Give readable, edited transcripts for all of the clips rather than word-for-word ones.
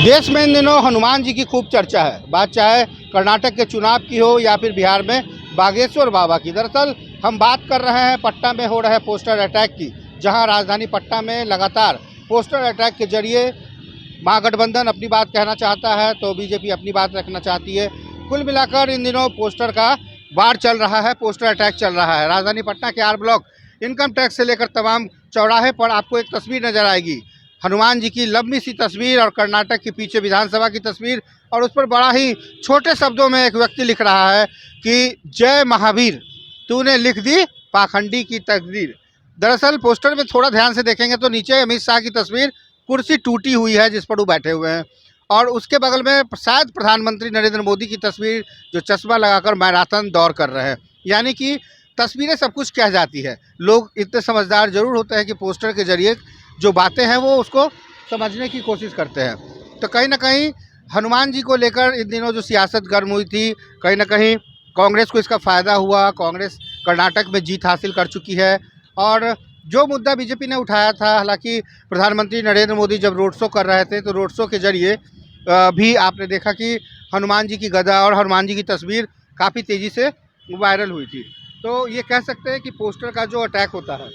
देश में इन दिनों हनुमान जी की खूब चर्चा है। बात चाहे कर्नाटक के चुनाव की हो या फिर बिहार में बागेश्वर बाबा की। दरअसल हम बात कर रहे हैं पटना में हो रहे पोस्टर अटैक की, जहां राजधानी पटना में लगातार पोस्टर अटैक के जरिए महागठबंधन अपनी बात कहना चाहता है तो बीजेपी अपनी बात रखना चाहती है। कुल मिलाकर इन दिनों पोस्टर का वार चल रहा है, पोस्टर अटैक चल रहा है। राजधानी पटना के आर ब्लॉक इनकम टैक्स से लेकर तमाम चौराहे पर आपको एक तस्वीर नजर आएगी, हनुमान जी की लंबी सी तस्वीर और कर्नाटक के पीछे विधानसभा की तस्वीर, और उस पर बड़ा ही छोटे शब्दों में एक व्यक्ति लिख रहा है कि जय महावीर, तूने लिख दी पाखंडी की तकदीर। दरअसल पोस्टर में थोड़ा ध्यान से देखेंगे तो नीचे अमित शाह की तस्वीर, कुर्सी टूटी हुई है जिस पर वो बैठे हुए हैं, और उसके बगल में शायद प्रधानमंत्री नरेंद्र मोदी की तस्वीर जो चश्मा लगाकर मैराथन दौड़ कर रहे हैं। यानी कि तस्वीरें सब कुछ कह जाती है। लोग इतने समझदार जरूर होते हैं कि पोस्टर के जरिए जो बातें हैं वो उसको समझने की कोशिश करते हैं। तो कहीं ना कहीं हनुमान जी को लेकर इन दिनों जो सियासत गर्म हुई थी, कहीं ना कहीं कांग्रेस को इसका फ़ायदा हुआ। कांग्रेस कर्नाटक में जीत हासिल कर चुकी है, और जो मुद्दा बीजेपी ने उठाया था, हालांकि प्रधानमंत्री नरेंद्र मोदी जब रोड शो कर रहे थे तो रोड शो के जरिए भी आपने देखा कि हनुमान जी की गदा और हनुमान जी की तस्वीर काफ़ी तेज़ी से वायरल हुई थी। तो ये कह सकते हैं कि पोस्टर का जो अटैक होता है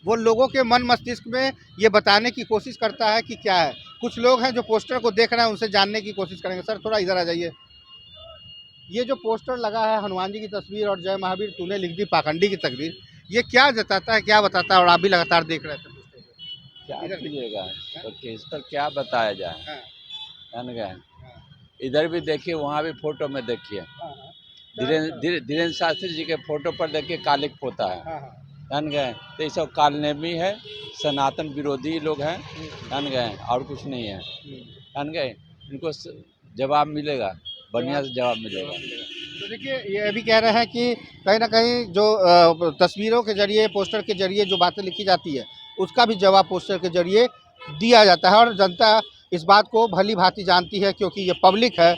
वो लोगों के मन मस्तिष्क में ये बताने की कोशिश करता है कि क्या है। कुछ लोग हैं जो पोस्टर को देख रहे हैं, उनसे जानने की कोशिश करेंगे। सर थोड़ा इधर आ जाइए। ये जो पोस्टर लगा है हनुमान जी की तस्वीर और जय महावीर तूने लिख दी पाखंडी की तकदीर, ये क्या जताता है, क्या बताता है? और आप भी लगातार देख रहे थे क्या कीजिएगा तो इस पर क्या बताया जाए। हाँ, जान गए, हाँ, इधर भी देखिए, वहाँ भी फोटो में देखिए, हाँ, धीरेन्द्र शास्त्री जी के फोटो पर देखिए कालिक पोता है। हाँ, हाँ, जान गए, तो ये सब कालनेमी है, सनातन विरोधी लोग हैं। जान गए, और कुछ नहीं है। जान गए, इनको जवाब मिलेगा, बढ़िया से जवाब मिलेगा। तो देखिए ये भी कह रहे हैं कि कहीं ना कहीं जो तस्वीरों के जरिए, पोस्टर के जरिए जो बातें लिखी जाती है उसका भी जवाब पोस्टर के जरिए दिया जाता है, और जनता इस बात को भली भांति जानती है क्योंकि ये पब्लिक है,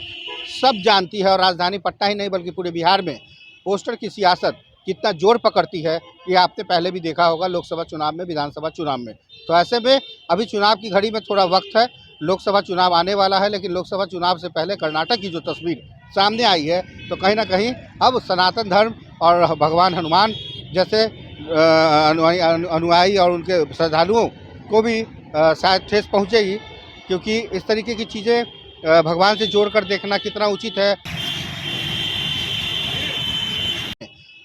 सब जानती है। और राजधानी पटना ही नहीं बल्कि पूरे बिहार में पोस्टर की सियासत कितना जोर पकड़ती है ये आपने पहले भी देखा होगा, लोकसभा चुनाव में, विधानसभा चुनाव में। तो ऐसे में अभी चुनाव की घड़ी में थोड़ा वक्त है, लोकसभा चुनाव आने वाला है, लेकिन लोकसभा चुनाव से पहले कर्नाटक की जो तस्वीर सामने आई है तो कहीं ना कहीं अब सनातन धर्म और भगवान हनुमान जैसे अनुयायी और उनके श्रद्धालुओं को भी शायद ठेस पहुँचेगी, क्योंकि इस तरीके की चीज़ें भगवान से जोड़कर देखना कितना उचित है।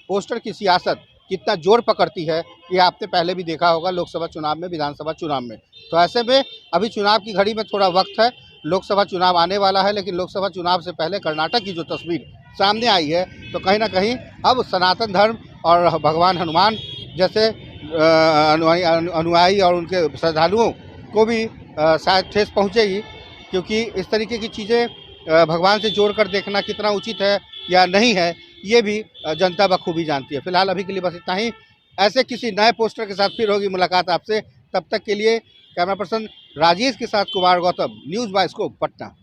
पोस्टर की सियासत कितना जोर पकड़ती है ये आपने पहले भी देखा होगा, लोकसभा चुनाव में, विधानसभा चुनाव में। तो ऐसे में अभी चुनाव की घड़ी में थोड़ा वक्त है, लोकसभा चुनाव आने वाला है, लेकिन लोकसभा चुनाव से पहले कर्नाटक की जो तस्वीर सामने आई है तो कहीं ना कहीं अब सनातन धर्म और भगवान हनुमान जैसे अनुयायी और उनके श्रद्धालुओं को भी शायद ठेस पहुँचेगी, क्योंकि इस तरीके की चीज़ें भगवान से जोड़कर देखना कितना उचित है या नहीं है ये भी जनता बखूबी जानती है। फिलहाल अभी के लिए बस इतना ही। ऐसे किसी नए पोस्टर के साथ फिर होगी मुलाकात आपसे। तब तक के लिए कैमरा पर्सन राजेश के साथ Kumar Gautam, news bye scope Patna.